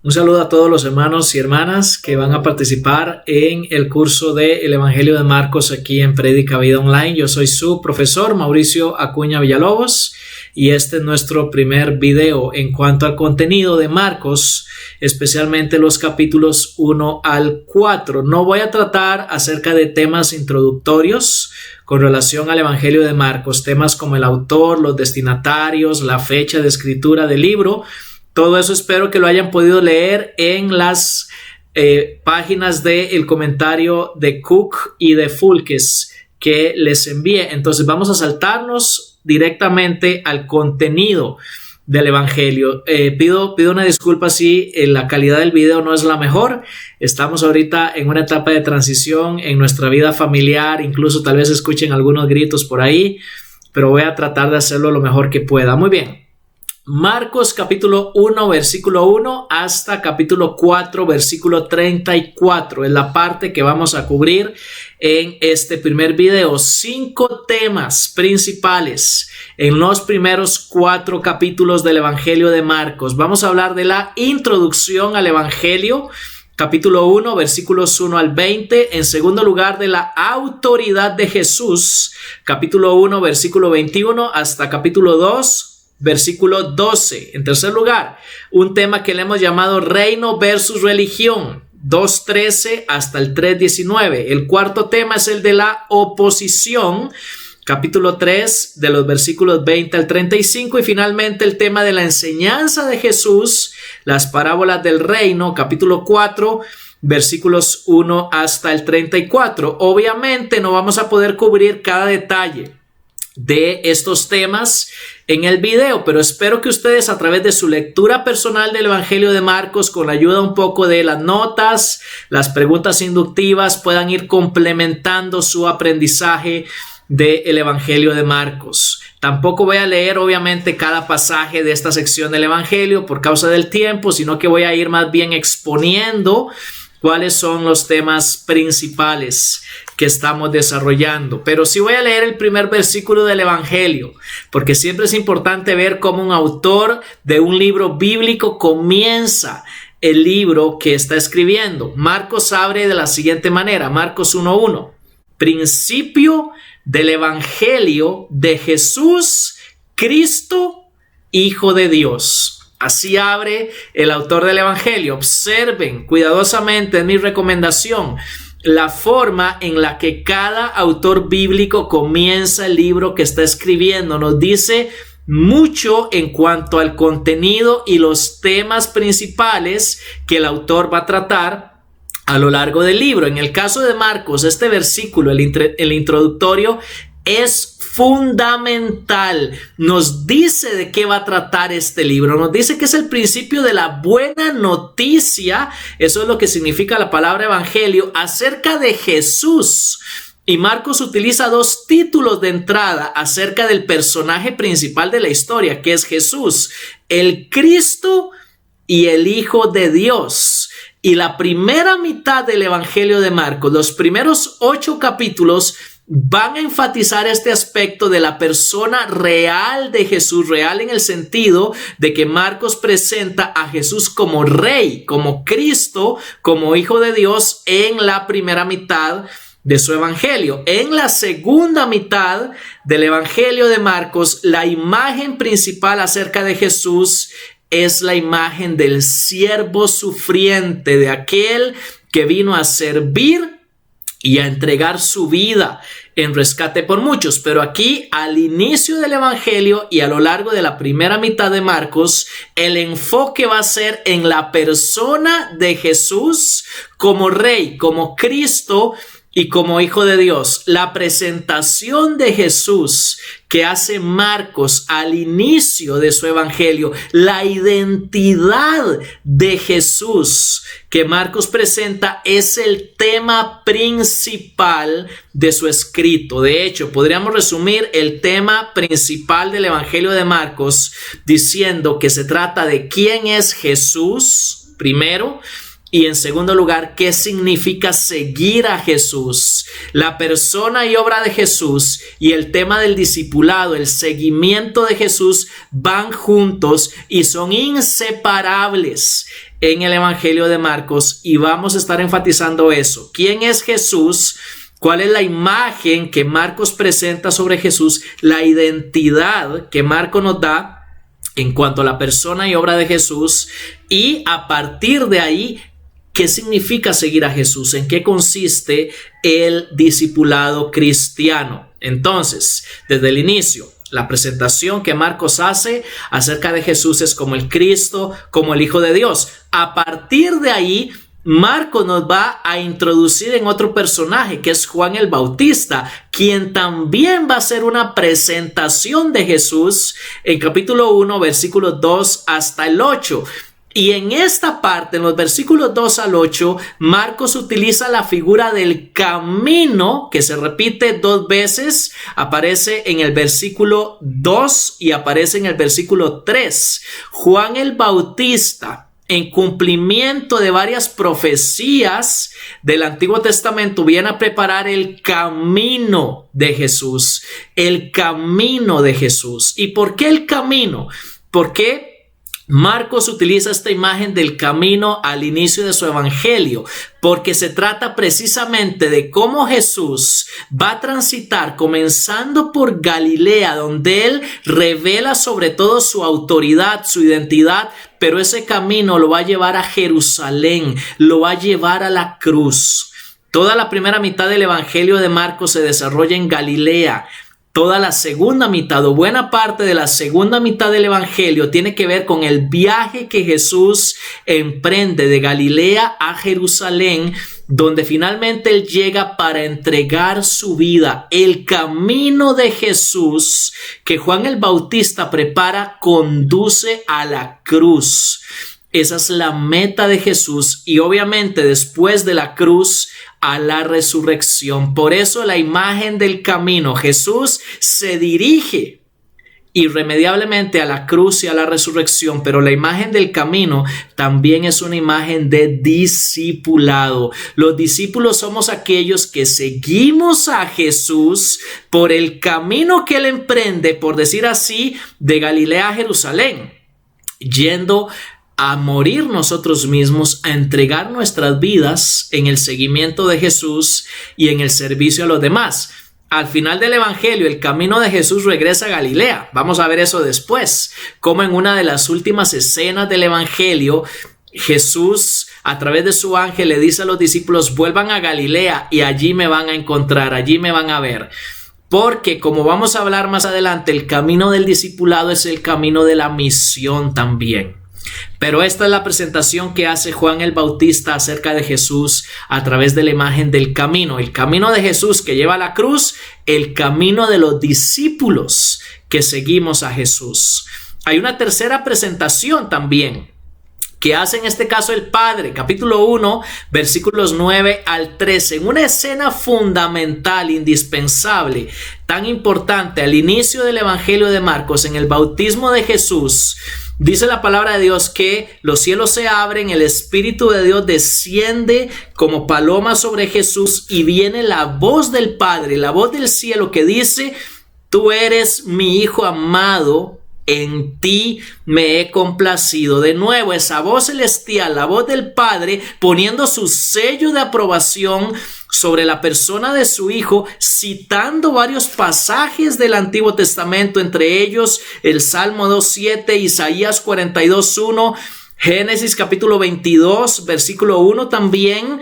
Un saludo a todos los hermanos y hermanas que van a participar en el curso del Evangelio de Marcos aquí en Prédica Vida Online. Yo soy su profesor Mauricio Acuña Villalobos y este es nuestro primer video en cuanto al contenido de Marcos, especialmente los capítulos 1 al 4. No voy a tratar acerca de temas introductorios con relación al Evangelio de Marcos, temas como el autor, los destinatarios, la fecha de escritura del libro. Todo eso espero que lo hayan podido leer en las páginas del comentario de Cook y de Fulkes que les envié. Entonces vamos a saltarnos directamente al contenido del Evangelio. Pido una disculpa si la calidad del video no es la mejor. Estamos ahorita en una etapa de transición en nuestra vida familiar. Incluso tal vez escuchen algunos gritos por ahí, pero voy a tratar de hacerlo lo mejor que pueda. Muy bien. Marcos capítulo 1 versículo 1 hasta capítulo 4 versículo 34 es la parte que vamos a cubrir en este primer video. 5 temas principales en los primeros 4 capítulos del Evangelio de Marcos. Vamos a hablar de la introducción al Evangelio, capítulo 1 versículos 1 al 20. En segundo lugar, de la autoridad de Jesús, capítulo 1 versículo 21 hasta capítulo 2 versículo 12. En tercer lugar, un tema que le hemos llamado reino versus religión, 2:13 hasta el 3:19. El cuarto tema es el de la oposición, capítulo 3 de los versículos 20 al 35. Y finalmente el tema de la enseñanza de Jesús, las parábolas del reino, capítulo 4 versículos 1 hasta el 34. Obviamente no vamos a poder cubrir cada detalle de estos temas en el video, pero espero que ustedes, a través de su lectura personal del Evangelio de Marcos, con la ayuda un poco de las notas, las preguntas inductivas, puedan ir complementando su aprendizaje del Evangelio de Marcos. Tampoco voy a leer obviamente cada pasaje de esta sección del Evangelio por causa del tiempo, sino que voy a ir más bien exponiendo cuáles son los temas principales que estamos desarrollando. Pero sí voy a leer el primer versículo del Evangelio, porque siempre es importante ver cómo un autor de un libro bíblico comienza el libro que está escribiendo. Marcos abre de la siguiente manera, Marcos 1:1. Principio del Evangelio de Jesús, Cristo, Hijo de Dios. Así abre el autor del Evangelio. Observen cuidadosamente, es mi recomendación, la forma en la que cada autor bíblico comienza el libro que está escribiendo. Nos dice mucho en cuanto al contenido y los temas principales que el autor va a tratar a lo largo del libro. En el caso de Marcos, este versículo, el introductorio, es fundamental. Nos dice de qué va a tratar este libro. Nos dice que es el principio de la buena noticia. Eso es lo que significa la palabra evangelio acerca de Jesús. Y Marcos utiliza 2 títulos de entrada acerca del personaje principal de la historia, que es Jesús, el Cristo y el Hijo de Dios. Y la primera mitad del Evangelio de Marcos, los primeros 8 capítulos, van a enfatizar este aspecto de la persona real de Jesús, real en el sentido de que Marcos presenta a Jesús como rey, como Cristo, como Hijo de Dios en la primera mitad de su evangelio. En la segunda mitad del Evangelio de Marcos, la imagen principal acerca de Jesús es la imagen del siervo sufriente, de aquel que vino a servir y a entregar su vida en rescate por muchos. Pero aquí, al inicio del Evangelio y a lo largo de la primera mitad de Marcos, el enfoque va a ser en la persona de Jesús como rey, como Cristo y como Hijo de Dios. La presentación de Jesús que hace Marcos al inicio de su evangelio, la identidad de Jesús que Marcos presenta, es el tema principal de su escrito. De hecho, podríamos resumir el tema principal del Evangelio de Marcos diciendo que se trata de quién es Jesús, primero, y en segundo lugar, ¿qué significa seguir a Jesús? La persona y obra de Jesús y el tema del discipulado, el seguimiento de Jesús, van juntos y son inseparables. en el Evangelio de Marcos y vamos a estar enfatizando eso. ¿Quién es Jesús? ¿Cuál es la imagen que Marcos presenta sobre Jesús? La identidad que Marcos nos da en cuanto a la persona y obra de Jesús, y a partir de ahí, ¿qué significa seguir a Jesús? ¿En qué consiste el discipulado cristiano? Entonces, desde el inicio, la presentación que Marcos hace acerca de Jesús es como el Cristo, como el Hijo de Dios. A partir de ahí, Marcos nos va a introducir en otro personaje que es Juan el Bautista, quien también va a hacer una presentación de Jesús en capítulo 1, versículos 2 hasta el 8. Y en esta parte, en los versículos 2 al 8, Marcos utiliza la figura del camino, que se repite 2 veces, aparece en el versículo 2 y aparece en el versículo 3. Juan el Bautista, en cumplimiento de varias profecías del Antiguo Testamento, viene a preparar el camino de Jesús. El camino de Jesús. ¿Y por qué el camino? ¿Por qué Marcos utiliza esta imagen del camino al inicio de su evangelio? Porque se trata precisamente de cómo Jesús va a transitar comenzando por Galilea, donde él revela sobre todo su autoridad, su identidad, pero ese camino lo va a llevar a Jerusalén, lo va a llevar a la cruz. Toda la primera mitad del evangelio de Marcos se desarrolla en Galilea. Toda la segunda mitad o buena parte de la segunda mitad del evangelio tiene que ver con el viaje que Jesús emprende de Galilea a Jerusalén, donde finalmente él llega para entregar su vida. El camino de Jesús que Juan el Bautista prepara conduce a la cruz. Esa es la meta de Jesús y obviamente después de la cruz a la resurrección. Por eso la imagen del camino, Jesús se dirige irremediablemente a la cruz y a la resurrección, pero la imagen del camino también es una imagen de discipulado. Los discípulos somos aquellos que seguimos a Jesús por el camino que él emprende, por decir así, de Galilea a Jerusalén, yendo a morir nosotros mismos, a entregar nuestras vidas en el seguimiento de Jesús y en el servicio a los demás. Al final del evangelio, el camino de Jesús regresa a Galilea. Vamos a ver eso después, como en una de las últimas escenas del evangelio, Jesús, a través de su ángel, le dice a los discípulos: vuelvan a Galilea y allí me van a encontrar, allí me van a ver. Porque, como vamos a hablar más adelante, el camino del discipulado es el camino de la misión también. Pero esta es la presentación que hace Juan el Bautista acerca de Jesús a través de la imagen del camino. El camino de Jesús que lleva a la cruz, el camino de los discípulos que seguimos a Jesús. Hay una tercera presentación también que hace en este caso el Padre, capítulo 1, versículos 9 al 13, en una escena fundamental, indispensable, tan importante al inicio del Evangelio de Marcos, en el bautismo de Jesús. Dice la palabra de Dios que los cielos se abren, el Espíritu de Dios desciende como paloma sobre Jesús y viene la voz del Padre, la voz del cielo que dice: tú eres mi Hijo amado, en ti me he complacido. De nuevo, esa voz celestial, la voz del Padre, poniendo su sello de aprobación sobre la persona de su Hijo, citando varios pasajes del Antiguo Testamento, entre ellos el Salmo 2:7, Isaías 42:1, Génesis capítulo 22, versículo 1 también,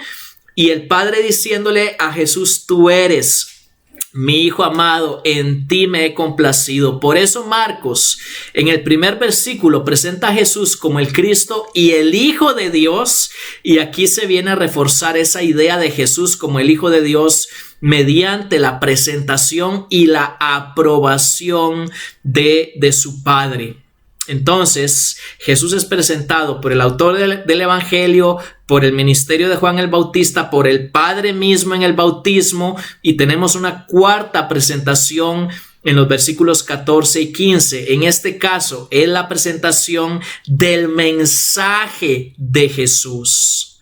y el Padre diciéndole a Jesús: tú eres mi Hijo amado, en ti me he complacido. Por eso Marcos en el primer versículo presenta a Jesús como el Cristo y el Hijo de Dios, y aquí se viene a reforzar esa idea de Jesús como el Hijo de Dios mediante la presentación y la aprobación de su Padre. Entonces, Jesús es presentado por el autor del Evangelio, por el ministerio de Juan el Bautista, por el Padre mismo en el bautismo, y tenemos una cuarta presentación en los versículos 14 y 15. En este caso, es la presentación del mensaje de Jesús.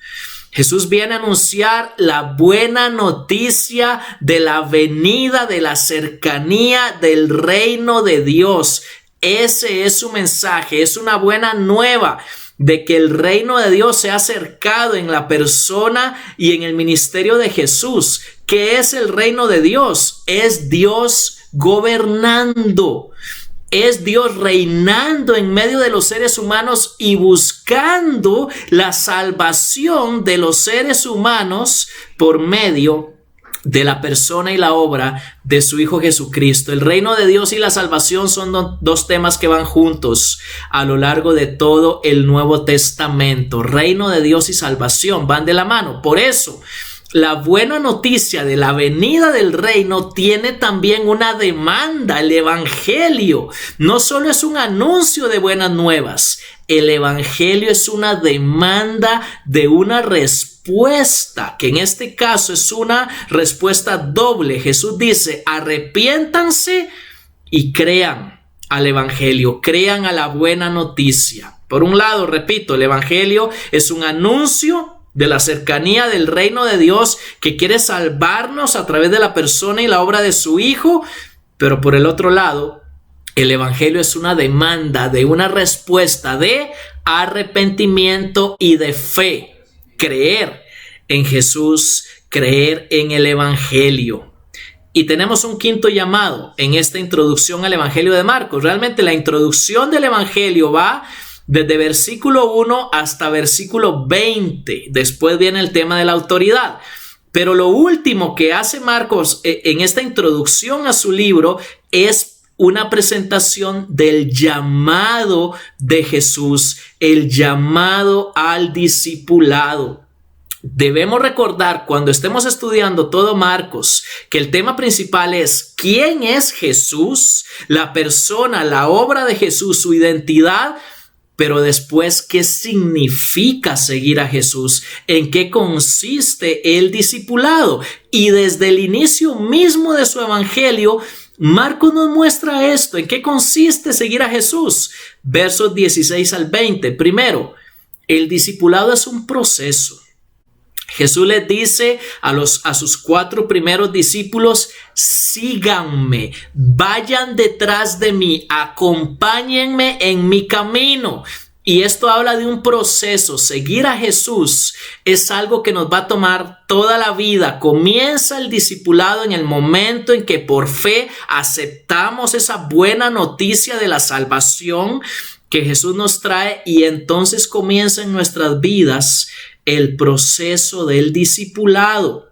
Jesús viene a anunciar la buena noticia de la venida, de la cercanía del reino de Dios. Ese es su mensaje, es una buena nueva de que el reino de Dios se ha acercado en la persona y en el ministerio de Jesús. ¿Qué es el reino de Dios? Es Dios gobernando. Es Dios reinando en medio de los seres humanos y buscando la salvación de los seres humanos por medio de la persona y la obra de su Hijo Jesucristo. El reino de Dios y la salvación son dos temas que van juntos a lo largo de todo el Nuevo Testamento. Reino de Dios y salvación van de la mano. Por eso, la buena noticia de la venida del reino tiene también una demanda. El evangelio no solo es un anuncio de buenas nuevas, el evangelio es una demanda de una respuesta, que en este caso es una respuesta doble. Jesús dice: arrepiéntanse y crean al evangelio, crean a la buena noticia. Por un lado, repito, el evangelio es un anuncio de la cercanía del reino de Dios que quiere salvarnos a través de la persona y la obra de su Hijo. Pero por el otro lado, el evangelio es una demanda de una respuesta de arrepentimiento y de fe. Creer en Jesús, creer en el evangelio. Y tenemos un quinto llamado en esta introducción al evangelio de Marcos. Realmente la introducción del evangelio va desde versículo 1 hasta versículo 20. Después viene el tema de la autoridad. Pero lo último que hace Marcos en esta introducción a su libro es una presentación del llamado de Jesús, el llamado al discipulado. Debemos recordar cuando estemos estudiando todo Marcos que el tema principal es ¿quién es Jesús? La persona, la obra de Jesús, su identidad. Pero después, ¿qué significa seguir a Jesús? ¿En qué consiste el discipulado? Y desde el inicio mismo de su evangelio, Marcos nos muestra esto. ¿En qué consiste seguir a Jesús? Versos 16 al 20. Primero, el discipulado es un proceso. Jesús les dice a sus 4 primeros discípulos: síganme, vayan detrás de mí, acompáñenme en mi camino. Y esto habla de un proceso. Seguir a Jesús es algo que nos va a tomar toda la vida. Comienza el discipulado en el momento en que por fe aceptamos esa buena noticia de la salvación que Jesús nos trae, y entonces comienza en nuestras vidas el proceso del discipulado.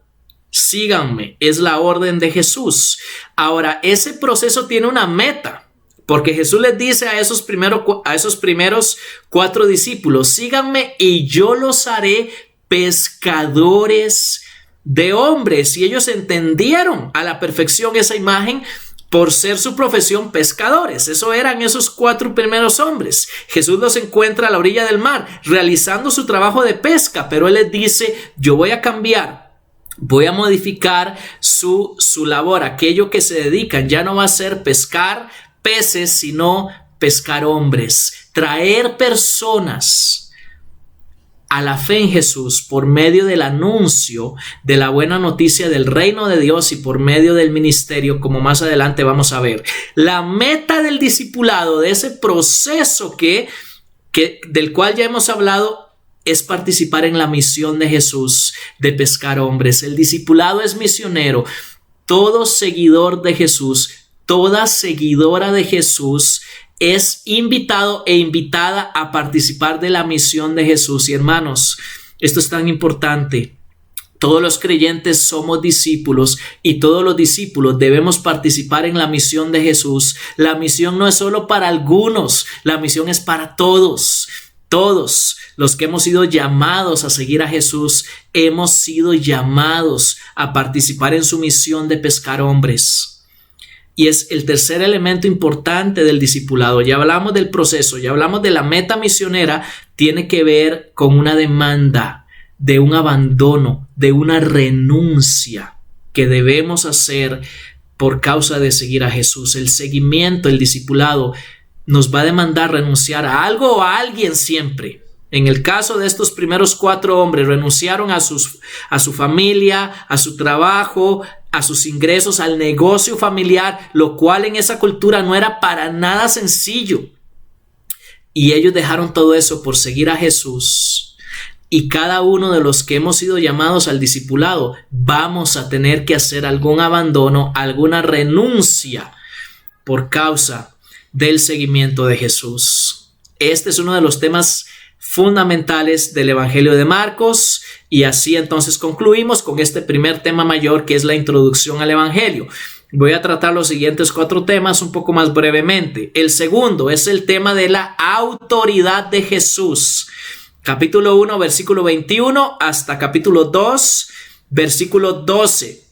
Síganme, es la orden de Jesús. Ahora, ese proceso tiene una meta, porque Jesús les dice a esos primeros 4 discípulos: síganme y yo los haré pescadores de hombres. Y ellos entendieron a la perfección esa imagen por ser su profesión pescadores. Eso eran esos 4 primeros hombres. Jesús los encuentra a la orilla del mar realizando su trabajo de pesca, pero Él les dice: yo voy a cambiar, voy a modificar su labor. Aquello que se dedican ya no va a ser pescar peces, sino pescar hombres, traer personas a la fe en Jesús por medio del anuncio de la buena noticia del reino de Dios y por medio del ministerio, como más adelante vamos a ver. La meta del discipulado, de ese proceso del cual ya hemos hablado, es participar en la misión de Jesús de pescar hombres. El discipulado es misionero. Todo seguidor de Jesús, toda seguidora de Jesús es invitado e invitada a participar de la misión de Jesús. Y hermanos, esto es tan importante. Todos los creyentes somos discípulos y todos los discípulos debemos participar en la misión de Jesús. La misión no es solo para algunos, la misión es para todos. Todos los que hemos sido llamados a seguir a Jesús hemos sido llamados a participar en su misión de pescar hombres. Y es el tercer elemento importante del discipulado. Ya hablamos del proceso, ya hablamos de la meta misionera. Tiene que ver con una demanda, de un abandono, de una renuncia que debemos hacer por causa de seguir a Jesús. El seguimiento, el discipulado, nos va a demandar renunciar a algo o a alguien siempre. En el caso de estos primeros 4 hombres, renunciaron a su familia, a su trabajo, a sus ingresos, al negocio familiar, lo cual en esa cultura no era para nada sencillo. y ellos dejaron todo eso por seguir a Jesús. Y cada uno de los que hemos sido llamados al discipulado vamos a tener que hacer algún abandono, alguna renuncia por causa del seguimiento de Jesús. Este es uno de los temas fundamentales del Evangelio de Marcos, y así entonces concluimos con este primer tema mayor, que es la introducción al Evangelio. Voy a tratar los siguientes 4 temas un poco más brevemente. El segundo es el tema de la autoridad de Jesús. Capítulo 1, versículo 21 hasta capítulo 2, versículo 12.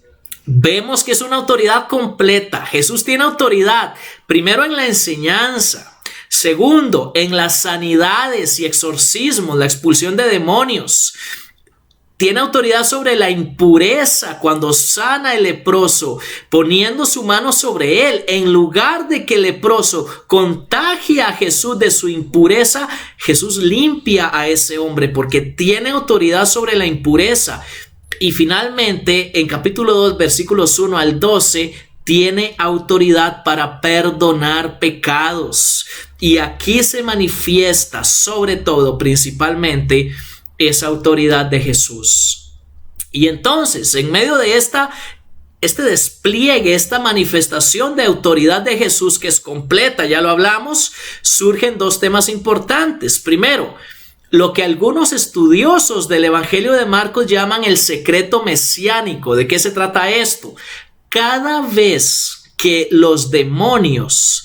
Vemos que es una autoridad completa. Jesús tiene autoridad, primero en la enseñanza, segundo en las sanidades y exorcismos, la expulsión de demonios. Tiene autoridad sobre la impureza cuando sana el leproso, poniendo su mano sobre él. En lugar de que el leproso contagie a Jesús de su impureza, Jesús limpia a ese hombre porque tiene autoridad sobre la impureza. Y finalmente, en capítulo 2, versículos 1 al 12, tiene autoridad para perdonar pecados. Y aquí se manifiesta sobre todo, principalmente, esa autoridad de Jesús. Y entonces, en medio de este despliegue, esta manifestación de autoridad de Jesús, que es completa, ya lo hablamos, surgen 2 temas importantes. Primero, lo que algunos estudiosos del Evangelio de Marcos llaman el secreto mesiánico. ¿De qué se trata esto? Cada vez que los demonios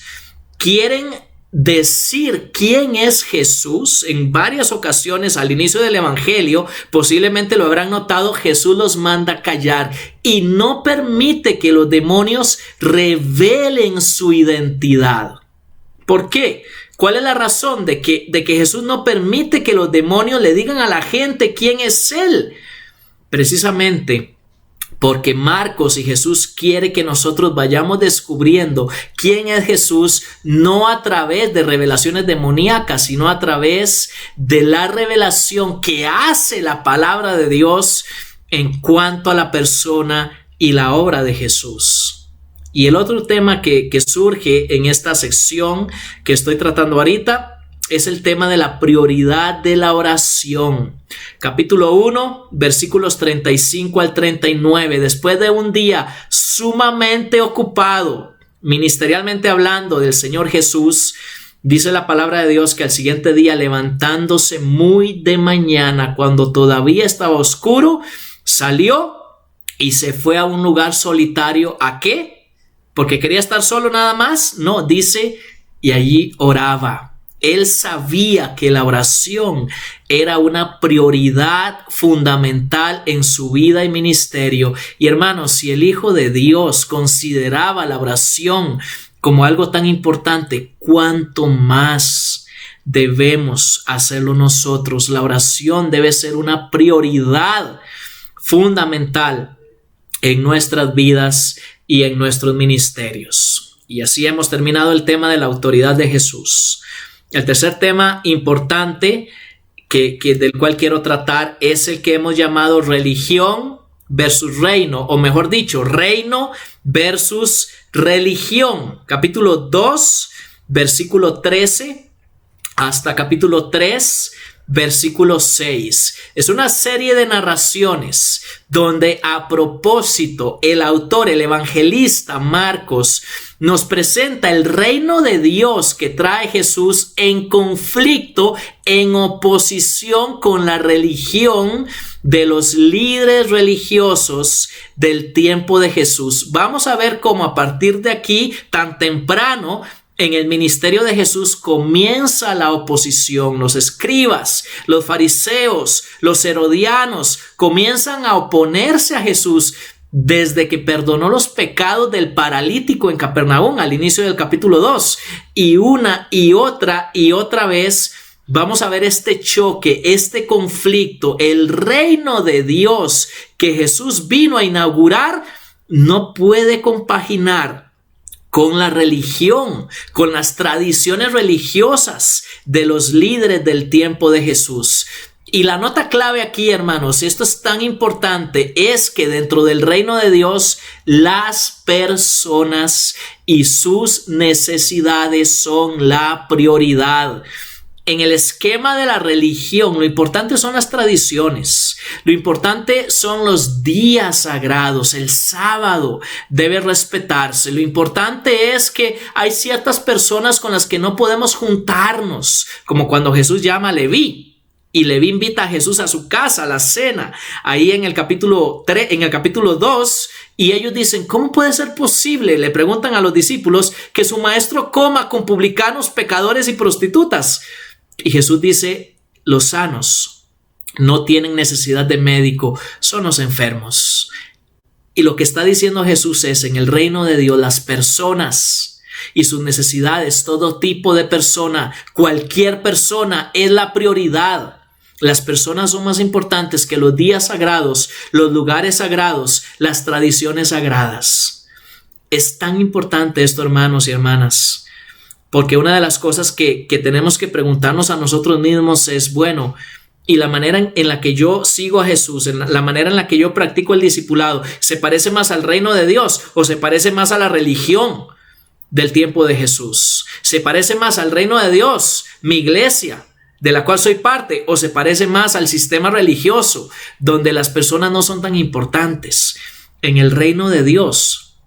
quieren decir quién es Jesús, en varias ocasiones al inicio del Evangelio, posiblemente lo habrán notado, Jesús los manda callar y no permite que los demonios revelen su identidad. ¿Por qué? ¿Cuál es la razón de que Jesús no permite que los demonios le digan a la gente quién es Él? Precisamente porque Marcos y Jesús quiere que nosotros vayamos descubriendo quién es Jesús, no a través de revelaciones demoníacas, sino a través de la revelación que hace la palabra de Dios en cuanto a la persona y la obra de Jesús. Y el otro tema que surge en esta sección que estoy tratando ahorita es el tema de la prioridad de la oración. Capítulo 1, versículos 35 al 39. Después de un día sumamente ocupado, ministerialmente hablando, del Señor Jesús, dice la palabra de Dios que al siguiente día, levantándose muy de mañana, cuando todavía estaba oscuro, salió y se fue a un lugar solitario. ¿A qué? ¿Porque quería estar solo nada más? No, dice, y allí oraba. Él sabía que la oración era una prioridad fundamental en su vida y ministerio. Y hermanos, si el Hijo de Dios consideraba la oración como algo tan importante, ¿cuánto más debemos hacerlo nosotros? La oración debe ser una prioridad fundamental en nuestras vidas y en nuestros ministerios. Y así hemos terminado el tema de la autoridad de Jesús. El tercer tema importante del cual quiero tratar es el que hemos llamado religión versus reino, o mejor dicho, reino versus religión. Capítulo 2, versículo 13 hasta capítulo 3, versículo 6. Es una serie de narraciones donde a propósito el autor, el evangelista Marcos, nos presenta el reino de Dios que trae Jesús en conflicto, en oposición con la religión de los líderes religiosos del tiempo de Jesús. Vamos a ver cómo a partir de aquí, tan temprano en el ministerio de Jesús, comienza la oposición. Los escribas, los fariseos, los herodianos comienzan a oponerse a Jesús desde que perdonó los pecados del paralítico en Capernaum al inicio del capítulo 2. Y una y otra vez vamos a ver este choque, este conflicto. El reino de Dios que Jesús vino a inaugurar no puede compaginar con la religión, con las tradiciones religiosas de los líderes del tiempo de Jesús. Y la nota clave aquí, hermanos, y esto es tan importante, es que dentro del reino de Dios, las personas y sus necesidades son la prioridad. en el esquema de la religión, lo importante son las tradiciones, lo importante son los días sagrados, el sábado debe respetarse, lo importante es que hay ciertas personas con las que no podemos juntarnos, como cuando Jesús llama a Leví. Y Leví invita a Jesús a su casa, a la cena, ahí en el capítulo 2, y ellos dicen, ¿cómo puede ser posible? Le preguntan a los discípulos que su maestro coma con publicanos, pecadores y prostitutas. Y Jesús dice, los sanos no tienen necesidad de médico, son los enfermos. Y lo que está diciendo Jesús es, en el reino de Dios, las personas y sus necesidades, todo tipo de persona, cualquier persona es la prioridad. Las personas son más importantes que los días sagrados, los lugares sagrados, las tradiciones sagradas. Es tan importante esto, hermanos y hermanas, porque una de las cosas que tenemos que preguntarnos a nosotros mismos es, bueno, y la manera en la que yo sigo a Jesús, la manera en la que yo practico el discipulado, ¿se parece más al reino de Dios o se parece más a la religión del tiempo de Jesús? ¿Se parece más al reino de Dios, mi iglesia, de la cual soy parte, o se parece más al sistema religioso, donde las personas no son tan importantes? En el reino de Dios,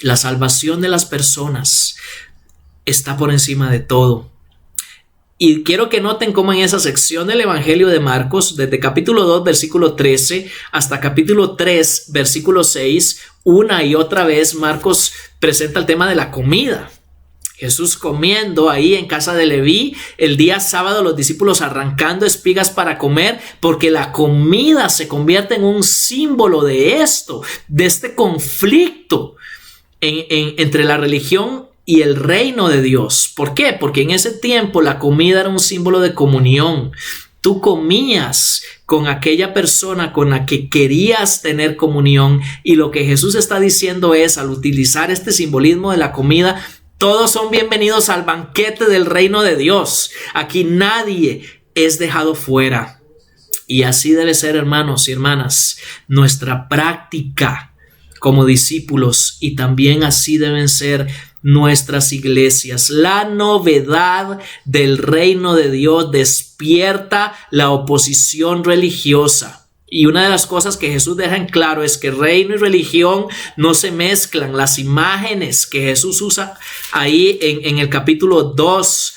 la salvación de las personas está por encima de todo. Y quiero que noten cómo en esa sección del Evangelio de Marcos, desde capítulo 2, versículo 13, hasta capítulo 3, versículo 6, una y otra vez Marcos presenta el tema de la comida. Jesús comiendo ahí en casa de Leví, el día sábado los discípulos arrancando espigas para comer, porque la comida se convierte en un símbolo de esto, de este conflicto entre la religión y el reino de Dios. ¿Por qué? Porque en ese tiempo la comida era un símbolo de comunión. Tú comías con aquella persona con la que querías tener comunión, y lo que Jesús está diciendo es, al utilizar este simbolismo de la comida, todos son bienvenidos al banquete del reino de Dios. Aquí nadie es dejado fuera. Y así debe ser, hermanos y hermanas, nuestra práctica como discípulos, y también así deben ser nuestras iglesias. La novedad del reino de Dios despierta la oposición religiosa. Y una de las cosas que Jesús deja en claro es que reino y religión no se mezclan. Las imágenes que Jesús usa ahí en el capítulo 2,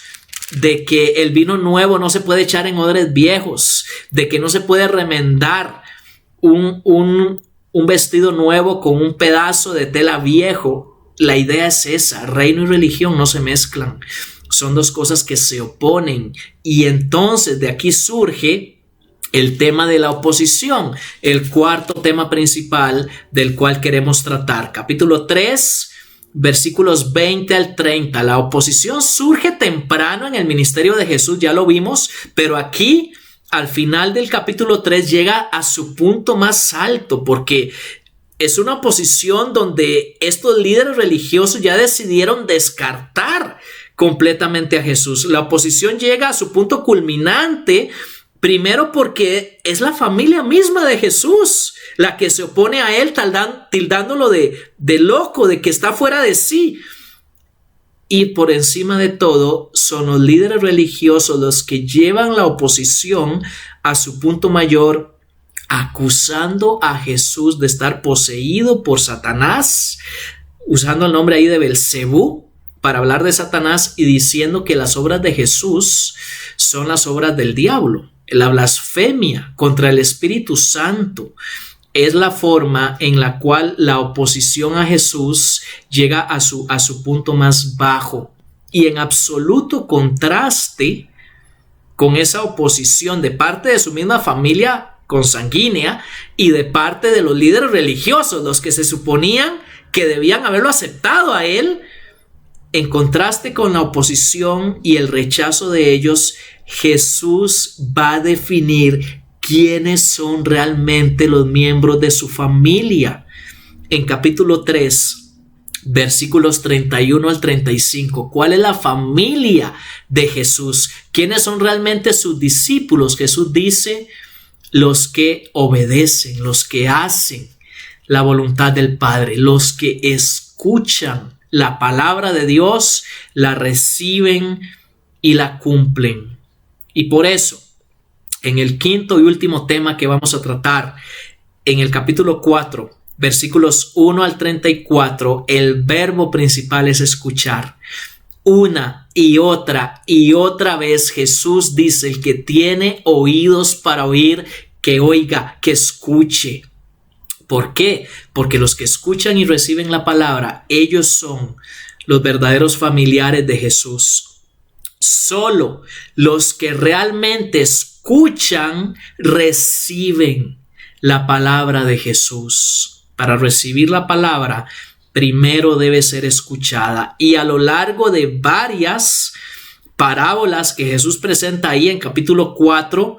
de que el vino nuevo no se puede echar en odres viejos, de que no se puede remendar un vestido nuevo con un pedazo de tela viejo. La idea es esa, reino y religión no se mezclan. Son dos cosas que se oponen. Y entonces de aquí surge el tema de la oposición, el cuarto tema principal del cual queremos tratar. Capítulo 3, versículos 20 al 30. La oposición surge temprano en el ministerio de Jesús, ya lo vimos, pero aquí al final del capítulo 3 llega a su punto más alto, porque es una oposición donde estos líderes religiosos ya decidieron descartar completamente a Jesús. La oposición llega a su punto culminante, primero porque es la familia misma de Jesús la que se opone a él, tildándolo de loco, de que está fuera de sí. Y por encima de todo, son los líderes religiosos los que llevan la oposición a su punto mayor, acusando a Jesús de estar poseído por Satanás, usando el nombre ahí de Belcebú para hablar de Satanás, y diciendo que las obras de Jesús son las obras del diablo. La blasfemia contra el Espíritu Santo es la forma en la cual la oposición a Jesús llega a su punto más bajo, y en absoluto contraste con esa oposición de parte de su misma familia consanguínea y de parte de los líderes religiosos, los que se suponían que debían haberlo aceptado a él. En contraste con la oposición y el rechazo de ellos, Jesús va a definir quiénes son realmente los miembros de su familia. En capítulo 3, versículos 31 al 35, ¿cuál es la familia de Jesús? ¿Quiénes son realmente sus discípulos? Jesús dice, los que obedecen, los que hacen la voluntad del Padre, los que escuchan la palabra de Dios, la reciben y la cumplen. Y por eso, en el quinto y último tema que vamos a tratar, en el capítulo 4, versículos 1 al 34, el verbo principal es escuchar. Una y otra vez Jesús dice: el que tiene oídos para oír, que oiga, que escuche. ¿Por qué? Porque los que escuchan y reciben la palabra, ellos son los verdaderos familiares de Jesús. Solo los que realmente escuchan reciben la palabra de Jesús. Para recibir la palabra, primero debe ser escuchada. Y a lo largo de varias parábolas que Jesús presenta ahí en capítulo 4,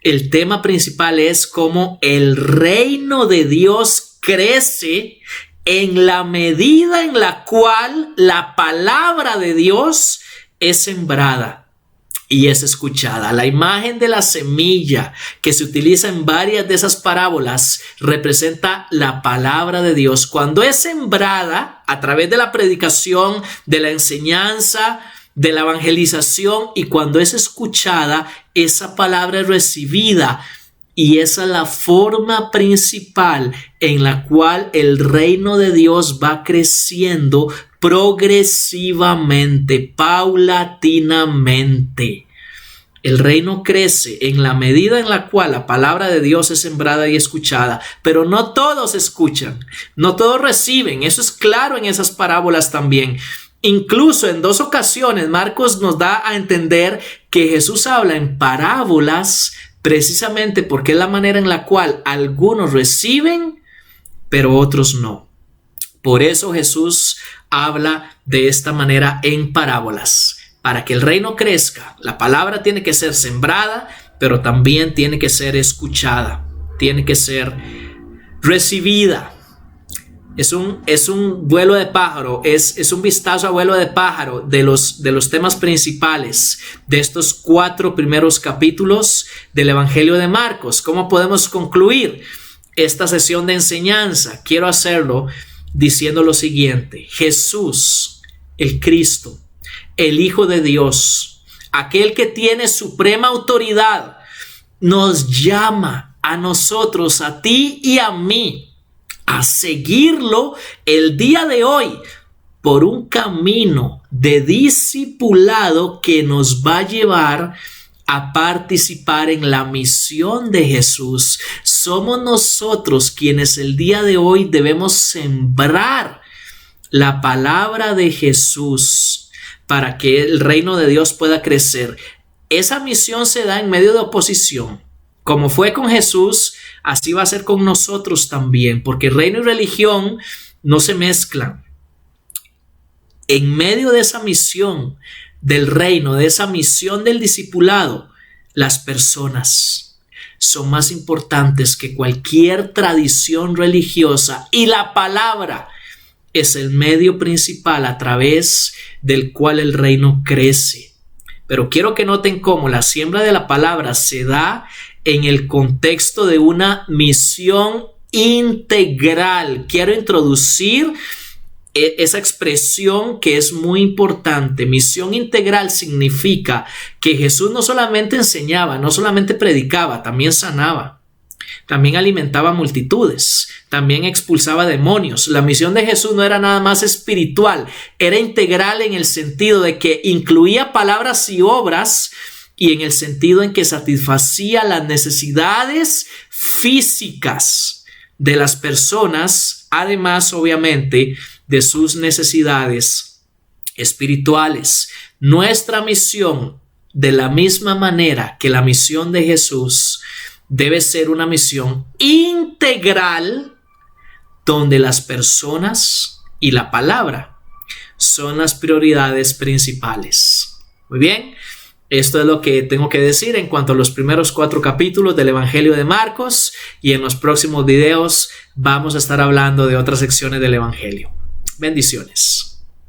el tema principal es cómo el reino de Dios crece en la medida en la cual la palabra de Dios es sembrada y es escuchada. La imagen de la semilla que se utiliza en varias de esas parábolas representa la palabra de Dios. Cuando es sembrada a través de la predicación, de la enseñanza, de la evangelización, y cuando es escuchada, esa palabra es recibida. Y esa es la forma principal en la cual el reino de Dios va creciendo progresivamente, paulatinamente. El reino crece en la medida en la cual la palabra de Dios es sembrada y escuchada, pero no todos escuchan, no todos reciben. Eso es claro en esas parábolas también. Incluso en 2 ocasiones Marcos nos da a entender que Jesús habla en parábolas precisamente porque es la manera en la cual algunos reciben, pero otros no. Por eso Jesús habla de esta manera en parábolas. Para que el reino crezca, la palabra tiene que ser sembrada, pero también tiene que ser escuchada, tiene que ser recibida. Es un vuelo de pájaro, es un vistazo a vuelo de pájaro de los temas principales de estos 4 primeros capítulos del Evangelio de Marcos. ¿Cómo podemos concluir esta sesión de enseñanza? Quiero hacerlo diciendo lo siguiente: Jesús, el Cristo, el Hijo de Dios, aquel que tiene suprema autoridad, nos llama a nosotros, a ti y a mí, a seguirlo el día de hoy por un camino de discipulado que nos va a llevar a participar en la misión de Jesús. Somos nosotros quienes el día de hoy debemos sembrar la palabra de Jesús para que el reino de Dios pueda crecer. Esa misión se da en medio de oposición. Como fue con Jesús, así va a ser con nosotros también, porque reino y religión no se mezclan. En medio de esa misión del reino, de esa misión del discipulado, las personas son más importantes que cualquier tradición religiosa, y la palabra es el medio principal a través del cual el reino crece. Pero quiero que noten cómo la siembra de la palabra se da en el contexto de una misión integral. Quiero introducir esa expresión que es muy importante. Misión integral significa que Jesús no solamente enseñaba, no solamente predicaba, también sanaba, también alimentaba multitudes, también expulsaba demonios. La misión de Jesús no era nada más espiritual, era integral en el sentido de que incluía palabras y obras, y en el sentido en que satisfacía las necesidades físicas de las personas, además obviamente de sus necesidades espirituales. Nuestra misión, de la misma manera que la misión de Jesús, debe ser una misión integral donde las personas y la palabra son las prioridades principales. Muy bien. Esto es lo que tengo que decir en cuanto a los primeros 4 capítulos del Evangelio de Marcos, y en los próximos videos vamos a estar hablando de otras secciones del Evangelio. Bendiciones.